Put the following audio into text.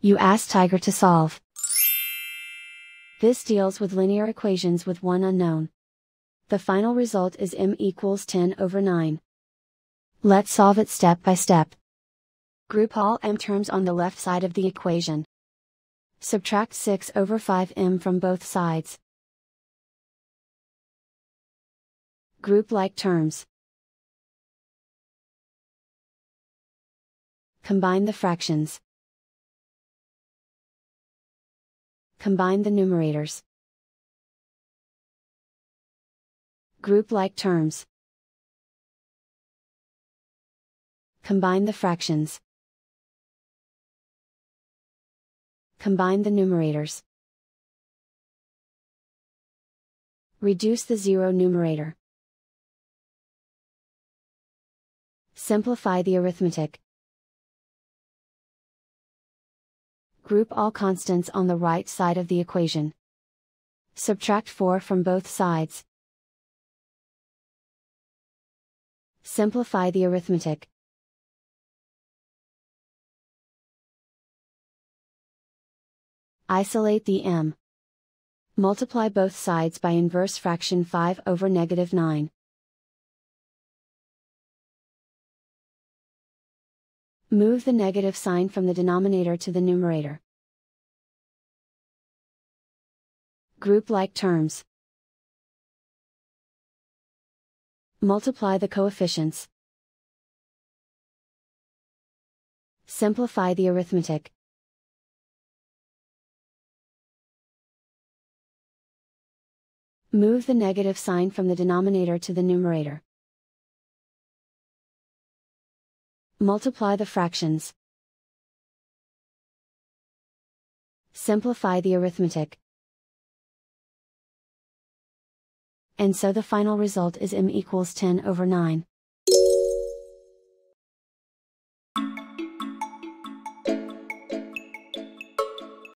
You ask Tiger to solve. This deals with linear equations with one unknown. The final result is m equals 10 over 9. Let's solve it step by step. Group all m terms on the left side of the equation. Subtract 6 over 5m from both sides. Group like terms. Combine the fractions. Combine the numerators. Group like terms. Combine the fractions. Combine the numerators. Reduce the zero numerator. Simplify the arithmetic. Group all constants on the right side of the equation. Subtract 4 from both sides. Simplify the arithmetic. Isolate the m. Multiply both sides by inverse fraction 5 over -9. Move the negative sign from the denominator to the numerator. Group like terms. Multiply the coefficients. Simplify the arithmetic. Move the negative sign from the denominator to the numerator. Multiply the fractions. Simplify the arithmetic. And so the final result is m equals 10 over 9.